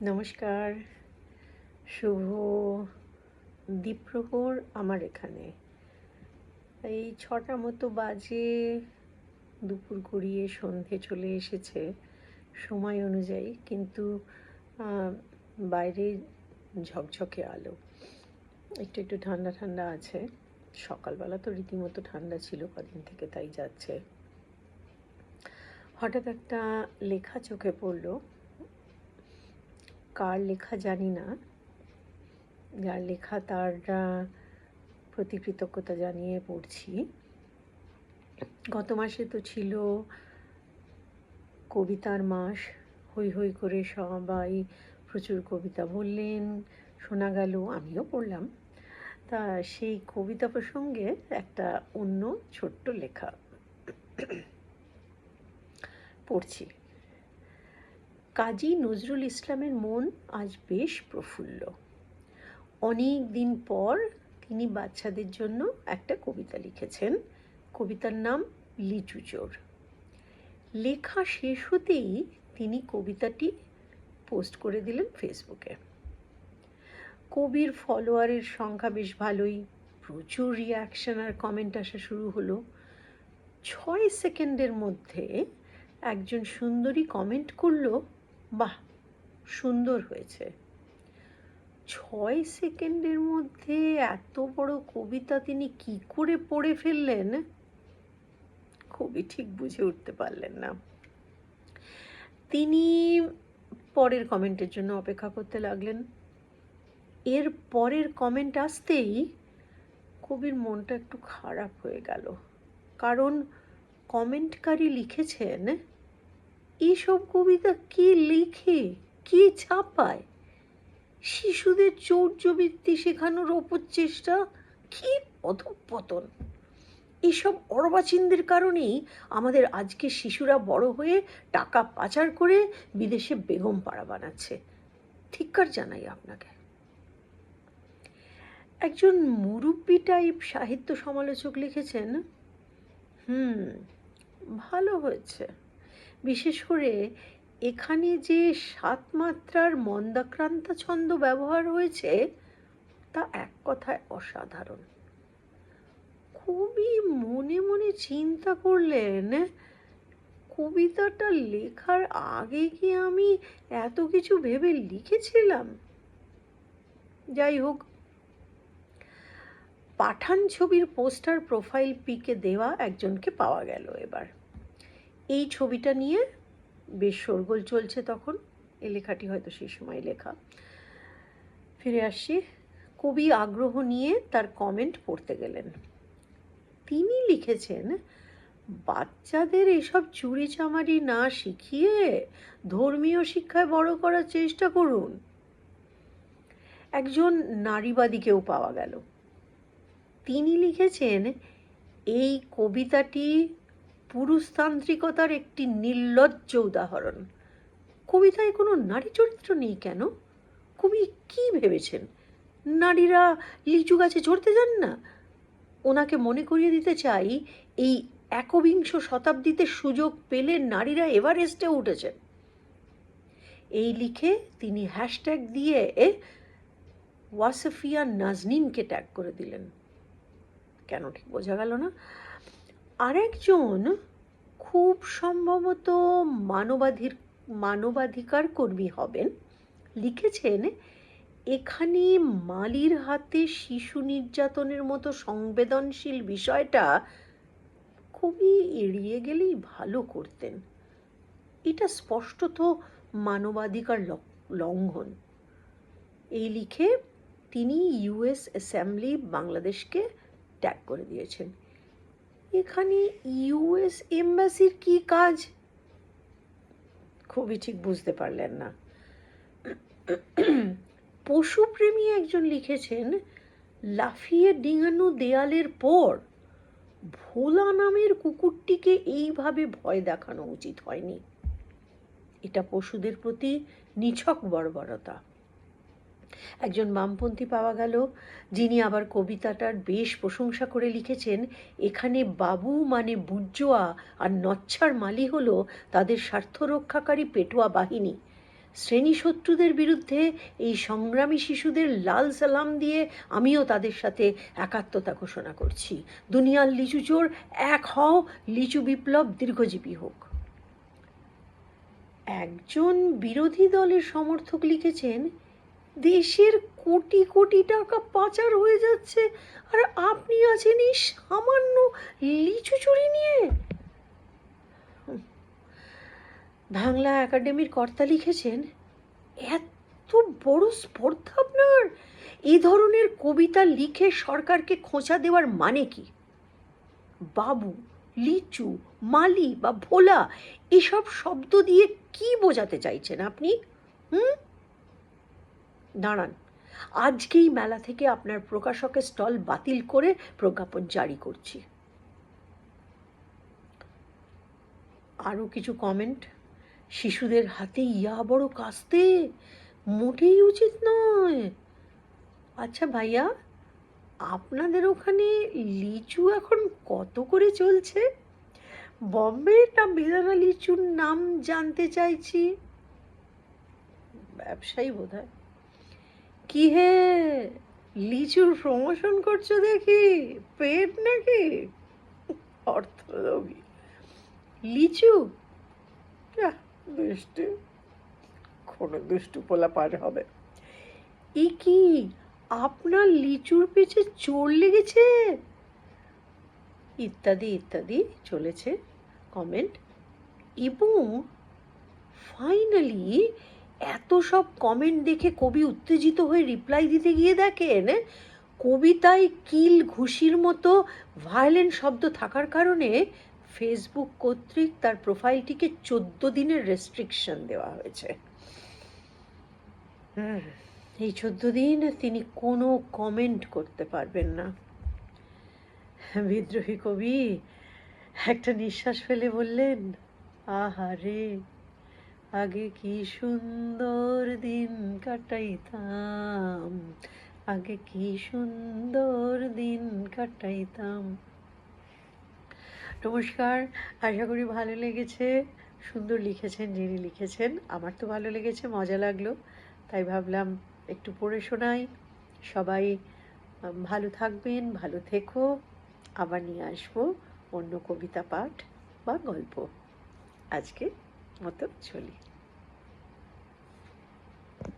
নমস্কার, শুভ দ্বীপ্রহর আমার এখানে। এই 6টা মতো বাজে, দুপুর গড়িয়ে সন্ধে চলে এসেছে সময় অনুযায়ী, কিন্তু বাইরে ঝকঝকে আলো, একটু একটু ঠান্ডা ঠান্ডা আছে। সকালবেলা তো রীতিমতো ঠান্ডা ছিল কদিন থেকে, তাই যাচ্ছে। হঠাৎ একটা লেখা চোখে পড়লো, কার লেখা জানি না, যার লেখা তার প্রতি কৃতজ্ঞতা জানিয়ে পড়ছি। গত মাসে তো ছিল কবিতার মাস, হই হই করে সবাই প্রচুর কবিতা বললেন, শোনা গেল, আমিও পড়লাম। তা সেই কবিতা প্রসঙ্গে একটা অন্য ছোট্ট লেখা পড়ছি। কাজী নজরুল ইসলামের মন আজ বেশ প্রফুল্ল। অনেক দিন পর তিনি বাচ্চাদের জন্য একটা কবিতা লিখেছেন। কবিতার নাম লিচু চোর। লেখা শেষ হতেই তিনি কবিতাটি পোস্ট করে দিলেন ফেসবুকে। কবির ফলোয়ারের সংখ্যা বেশ ভালোই, প্রচুর রিয়াকশন আর কমেন্ট আসা শুরু হলো। 6 সেকেন্ডের মধ্যে একজন সুন্দরী কমেন্ট করলো, বাহ, সুন্দর হয়েছে। 6 সেকেন্ডের মধ্যে এত বড় কবিতা তিনি কি করে পড়ে ফেললেন, কবি ঠিক বুঝে উঠতে পারলেন না। তিনি পরের কমেন্টের জন্য অপেক্ষা করতে লাগলেন। এর পরের কমেন্ট আসতেই কবির মনটা একটু খারাপ হয়ে গেল, কারণ কমেন্টকারী লিখেছেন, এইসব কবিতা কি লিখে, কি ছাপায়, শিশুদের চৌর্যবৃত্তি শেখানোর অপচেষ্টা, কি অধঃপতন। এইসব অর্বাচীনদের কারণেই আমাদের আজকে শিশুরা বড় হয়ে টাকা পাচার করে বিদেশে বেগম পাড়া বানাচ্ছে। ধিক্কার জানাই আপনাকে। একজন মুরব্বি টাইপ সাহিত্য সমালোচক লিখেছেন, ভালো হয়েছে, বিশেষ করে এখানে যে 7 মাত্রার মন্দাক্রান্তা ছন্দ ব্যবহার হয়েছে তা এক কথায় অসাধারণ। খুবই মনে মনে চিন্তা করলেন, কবিতাটা লেখার আগে কি আমি এত কিছু ভেবে লিখেছিলাম? যাই হোক, পাঠান ছবির পোস্টার প্রোফাইল পিকে দেওয়া একজনকে পাওয়া গেল এবার। এই ছবিটা নিয়ে বেশ শোরগোল চলছে তখন। এই লেখাটি হয়তো সেই সময় লেখা। ফিরে আসছি, কবি আগ্রহ নিয়ে তার কমেন্ট পড়তে গেলেন। তিনি লিখেছেন, বাচ্চাদের এসব চুরি চামারি না শিখিয়ে ধর্মীয় শিক্ষায় বড় করার চেষ্টা করুন। একজন নারীবাদীকেও পাওয়া গেল। তিনি লিখেছেন, এই কবিতাটি পুরুষতান্ত্রিকতার একটি নির্লজ্জ উদাহরণ। কবিতায় কোনো নারী চরিত্র নেই কেন? কবি কি ভেবেছেন, নারীরা লিচু গাছে চড়তে যান না? ওনাকে মনে করিয়ে দিতে চাই, এই 21 শতাব্দীতে সুযোগ পেলে নারীরা এভারেস্টে উঠেছেন। এই লিখে তিনি হ্যাশট্যাগ দিয়ে ওয়াসফিয়া নাজনীনকে ট্যাগ করে দিলেন। কেন ঠিক বোঝা গেল না। আরেকজন খুব সম্ভবত মানবাধিকার কর্মী হবেন, লিখেছেন, এখানে মালির হাতে শিশু নির্যাতনের মতো সংবেদনশীল বিষয়টা খুবই এড়িয়ে গেলেই ভালো করতেন। এটা স্পষ্টত মানবাধিকার লঙ্ঘন। এই লিখে তিনি ইউএস অ্যাসেম্বলি বাংলাদেশকে ট্যাগ করে দিয়েছেন। এখানে ইউএস এম্বাসির কি কাজ, খুবই ঠিক বুঝতে পারলেন না। পশুপ্রেমী একজন লিখেছেন, লাফিয়ে ডিঙানো দেয়ালের পর ভোলা নামের কুকুরটিকে এইভাবে ভয় দেখানো উচিত হয়নি। এটা পশুদের প্রতি নিছক বর্বরতা। একজন বামপন্থী পাওয়া গেল, যিনি আবার কবিতাটার বেশ প্রশংসা করে লিখেছেন, এখানে বাবু মানে বুর্জোয়া আর নচ্ছার মালি হলো তাদের স্বার্থ রক্ষাকারী পেটোয়া বাহিনী। শ্রেণী শত্রুদের বিরুদ্ধে এই সংগ্রামী শিশুদের লাল সালাম দিয়ে আমিও তাদের সাথে একাত্মতা ঘোষণা করছি। দুনিয়ার লিচু চোর এক হও, লিচু বিপ্লব দীর্ঘজীবী হোক। একজন বিরোধী দলের সমর্থক লিখেছেন, দেশের কোটি কোটি টাকা পাচার হয়ে যাচ্ছে আর আপনি আছেন এই সামান্য লিচু চুরি নিয়ে। বাংলা একাডেমির কর্তা লিখেছেন, এত বড় স্পর্ধা আপনার, এই ধরনের কবিতা লিখে সরকারকে খোঁচা দেওয়ার মানে কি? বাবু, লিচু, মালি বা ভোলা এসব শব্দ দিয়ে কি বোঝাতে চাইছেন আপনি? দাঁড়ান, আজকেই মেলা থেকে আপনার প্রকাশকের স্টল বাতিল করে প্রজ্ঞাপন জারি করছি। আরও কিছু কমেন্ট, শিশুদের হাতে ইয়া বড় কাস্তে, মোটেই উচিত নয়। আচ্ছা ভাইয়া, আপনাদের ওখানে লিচু এখন কত করে চলছে? বম্বে না বেদানা লিচুর নাম জানতে চাইছি। ব্যবসায়ী বোধ হয়। কি হে, লিচুর প্রমোশন করছো দেখি, পেট নাকি? অর্থলোভী। লিচু, দুষ্টু, কোনো দুষ্টু পোলা পার হবে। এ কি, আপনার লিচুর পেছে চোর লেগেছে? ইত্যাদি ইত্যাদি চলেছে কমেন্ট। এবং ফাইনালি এত সব কমেন্ট দেখে কবি উত্তেজিত হয়ে রিপ্লাই দিতে গিয়ে দেখেন কবিতায় কিল ঘুষির মতো ভায়োলেন্ট শব্দ থাকার কারণে ফেসবুক কর্তৃক তার প্রোফাইলটিকে 14 দিনের রেস্ট্রিকশন দেওয়া হয়েছে। এই 14 দিন তিনি কোনো কমেন্ট করতে পারবেন না। বিদ্রোহী কবি একটা নিঃশ্বাস ফেলে বললেন, আহারে, আগে কি সুন্দর দিন কাটাইতাম, আগে কি সুন্দর দিন কাটাইতাম। নমস্কার, আশা করি ভালো লেগেছে। সুন্দর লিখেছেন যিনি লিখেছেন, আমার তো ভালো লেগেছে, মজা লাগলো, তাই ভাবলাম একটু পড়ে শোনাই। সবাই ভালো থাকবেন, ভালো থেকো। আবার নিয়ে আসবো অন্য কবিতা পাঠ বা গল্প। আজকে মতো চলি।